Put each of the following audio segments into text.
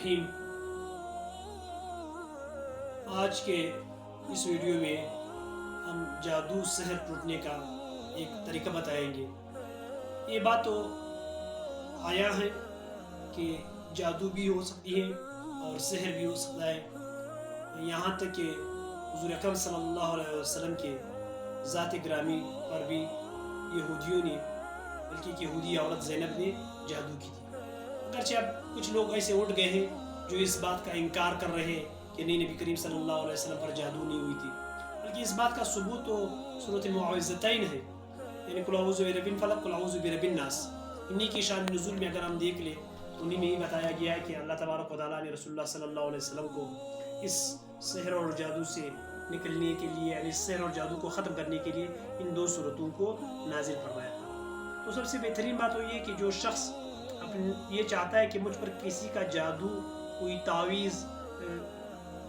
الرحیم۔ آج کے اس ویڈیو میں ہم جادو سحر ٹوٹنے کا ایک طریقہ بتائیں گے۔ یہ بات تو آیا ہے کہ جادو بھی ہو سکتی ہے اور سحر بھی ہو سکتا ہے، یہاں تک کہ حضور اکرم صلی اللہ علیہ وسلم کے ذات گرامی پر بھی یہودیوں نے، بلکہ ایک یہودی عورت زینب نے جادو کی تھی۔ اگرچہ اب کچھ لوگ ایسے اٹھ گئے ہیں جو اس بات کا انکار کر رہے ہیں کہ نہیں، نبی کریم صلی اللہ علیہ وسلم پر جادو نہیں ہوئی تھی، بلکہ اس بات کا ثبوت تو سورۃ المعوذتین ہے، یعنی قل اعوذ برب الفلق قل اعوذ برب الناس۔ انہی کی شان نزول میں اگر ہم دیکھ لیں تو انہی میں ہی بتایا گیا ہے کہ اللہ تبارک و تعالیٰ نے رسول اللہ صلی اللہ علیہ وسلم کو اس سحر اور جادو سے نکلنے کے لیے، یعنی سحر اور جادو کو ختم کرنے کے لیے ان دو صورتوں کو نازل فرمایا تھا۔ تو سب سے بہترین بات تو یہ کہ جو شخص یہ چاہتا ہے کہ مجھ پر کسی کا جادو، کوئی تعویذ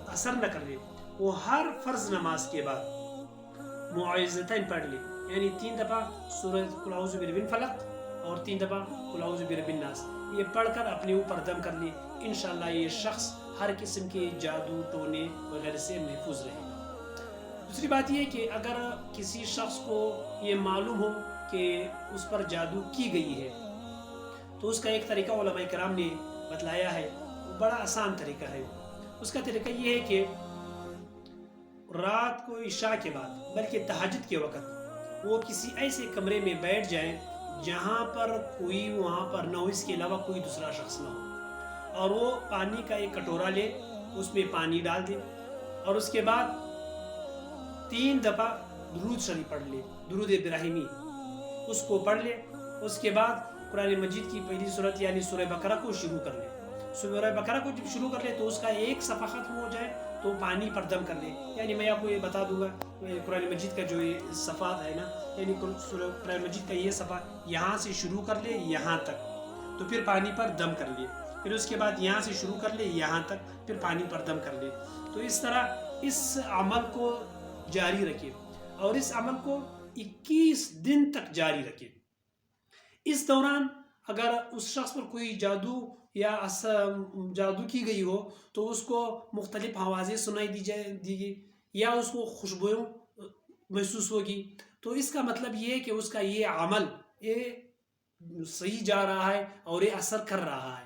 اثر نہ کر لے، وہ ہر فرض نماز کے بعد معوذتین پڑھ لے، یعنی 3 دفعہ سورہ قل اعوذ برب الفلق اور 3 دفعہ قل اعوذ برب الناس، یہ پڑھ کر اپنے اوپر دم کر لے، انشاءاللہ یہ شخص ہر قسم کے جادو ٹونے وغیرہ سے محفوظ رہے گا۔ دوسری بات یہ کہ اگر کسی شخص کو یہ معلوم ہو کہ اس پر جادو کی گئی ہے تو اس کا ایک طریقہ علماء کرام نے بتلایا ہے، وہ بڑا آسان طریقہ ہے۔ اس کا طریقہ یہ ہے کہ رات کو عشاء کے بعد، بلکہ تہجد کے وقت، وہ کسی ایسے کمرے میں بیٹھ جائیں جہاں پر کوئی وہاں پر نہ ہو، اس کے علاوہ کوئی دوسرا شخص نہ ہو، اور وہ پانی کا ایک کٹورا لے، اس میں پانی ڈال دے، اور اس کے بعد 3 دفعہ درود شریف پڑھ لے، درود ابراہیمی، اس کو پڑھ لے۔ اس کے بعد قرآن مجید کی پہلی سورت یعنی سورہ بقرہ کو شروع کر لے۔ سورہ بقرہ کو جب شروع کر لے تو اس کا ایک صفحہ ختم ہو جائے تو پانی پر دم کر لے، یعنی میں آپ کو یہ بتا دوں گا قرآن مجید کا جو یہ صفحات ہے نا، یعنی قرآن مجید کا یہ صفحہ یہاں سے شروع کر لے یہاں تک، تو پھر پانی پر دم کر لے، پھر اس کے بعد یہاں سے شروع کر لے یہاں تک، پھر پانی پر دم کر لے۔ تو اس طرح اس عمل کو جاری رکھے، اور اس عمل کو 21 دن تک جاری رکھے۔ اس دوران اگر اس شخص پر کوئی جادو یا جادو کی گئی ہو تو اس کو مختلف آوازیں سنائی دی گئی، یا اس کو خوشبوئیں محسوس ہوگی، تو اس کا مطلب یہ ہے کہ اس کا یہ عمل یہ صحیح جا رہا ہے اور یہ اثر کر رہا ہے۔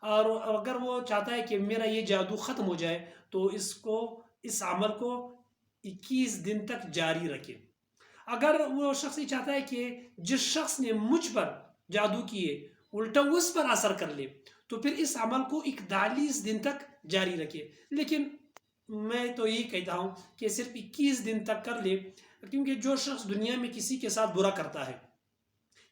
اور اگر وہ چاہتا ہے کہ میرا یہ جادو ختم ہو جائے تو اس عمل کو 21 دن تک جاری رکھے۔ اگر وہ شخص یہ چاہتا ہے کہ جس شخص نے مجھ پر جادو کیے الٹا اس پر اثر کر لے تو پھر اس عمل کو 41 دن تک جاری رکھے، لیکن میں تو یہی کہتا ہوں کہ صرف 21 دن تک کر لے، کیونکہ جو شخص دنیا میں کسی کے ساتھ برا کرتا ہے،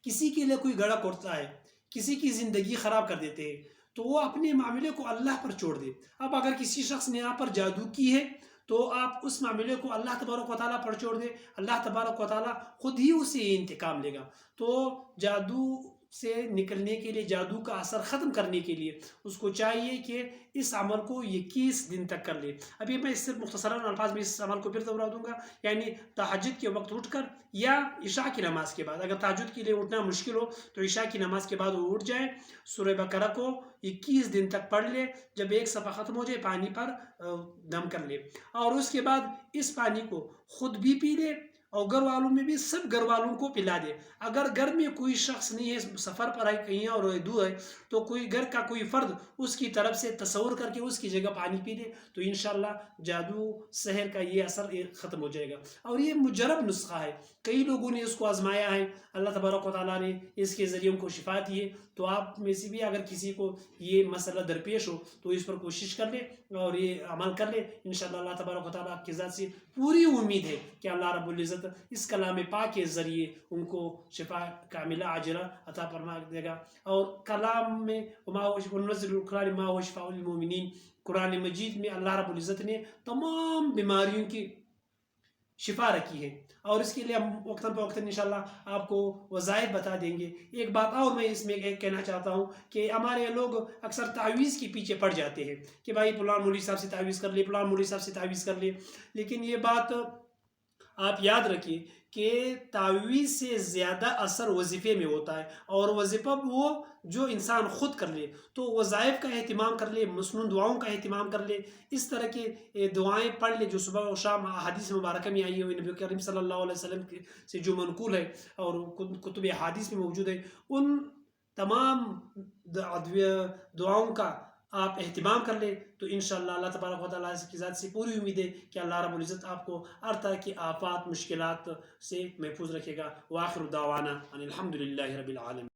کسی کے لیے کوئی گڑا کرتا ہے، کسی کی زندگی خراب کر دیتے ہیں، تو وہ اپنے معاملے کو اللہ پر چھوڑ دے۔ اب اگر کسی شخص نے آپ پر جادو کی ہے تو آپ اس معاملے کو اللہ تبارک و تعالیٰ پر چھوڑ دے، اللہ تبارک و تعالیٰ خود ہی اسے انتقام لے گا۔ تو جادو سے نکلنے کے لیے، جادو کا اثر ختم کرنے کے لیے اس کو چاہیے کہ اس عمل کو 21 دن تک کر لے۔ ابھی میں اس سے مختصراً الفاظ میں اس عمل کو پھر دوہرا دوں گا، یعنی تہجد کے وقت اٹھ کر یا عشاء کی نماز کے بعد، اگر تہجد کے لیے اٹھنا مشکل ہو تو عشاء کی نماز کے بعد وہ اٹھ جائے، سورہ بقرہ کو 21 دن تک پڑھ لے، جب ایک صفحہ ختم ہو جائے پانی پر دم کر لے، اور اس کے بعد اس پانی کو خود بھی پی لے اور گھر والوں میں بھی سب گھر والوں کو پلا دے۔ اگر گھر میں کوئی شخص نہیں ہے، سفر پر ہے کہیں اور دور ہے، تو کوئی گھر کا کوئی فرد اس کی طرف سے تصور کر کے اس کی جگہ پانی پی لے، تو انشاءاللہ جادو سحر کا یہ اثر ختم ہو جائے گا۔ اور یہ مجرب نسخہ ہے، کئی لوگوں نے اس کو آزمایا ہے، اللہ تبارک و تعالیٰ نے اس کے ذریعے ان کو شفا دی ہے۔ تو آپ میں سے بھی اگر کسی کو یہ مسئلہ درپیش ہو تو اس پر کوشش کر لے اور یہ عمل کر لے، انشاءاللہ اللہ تبارک و تعالیٰ کی ذات سے پوری امید ہے کہ اللہ رب العزت اس کلام پاک کے ذریعے ان کو شفا کاملہ عاجلہ عطا فرما دے گا۔ اور کلام میں وَنُنَزِّلُ الْقُرْآنَ مَا هُوَ شِفَاءٌ لِلْمُؤْمِنِينَ، قرآن مجید میں اللہ رب العزت نے تمام بیماریوں کی شفا رکھی ہے، اور اس کے لیے ہم وقتاً فوقتاً انشاءاللہ آپ کو وظائف بتا دیں گے۔ ایک بات اور میں اس میں کہنا چاہتا ہوں کہ ہمارے لوگ اکثر تعویذ کے پیچھے پڑ جاتے ہیں کہ بھائی فلاں مولوی صاحب سے تعویذ کر لے، فلاں مولوی صاحب سے تعویذ کر لے، لیکن یہ بات آپ یاد رکھیے کہ تعویذ سے زیادہ اثر وظیفے میں ہوتا ہے، اور وظیفہ وہ جو انسان خود کر لے، تو وظائف کا اہتمام کر لے، مسنون دعاؤں کا اہتمام کر لے، اس طرح کے دعائیں پڑھ لے جو صبح و شام حدیث مبارکہ میں آئی ہوئی نبی کریم صلی اللہ علیہ وسلم سے جو منقول ہے اور کتب حدیث میں موجود ہے، ان تمام دعاؤں کا آپ اہتمام کر لیں تو انشاءاللہ اللہ تبارک و تعالیٰ کی ذات سے پوری امید ہے کہ اللہ رب العزت آپ کو ہر طرح کی آفات مشکلات سے محفوظ رکھے گا۔ وآخر دعوانا ان الحمد للہ رب العالمین۔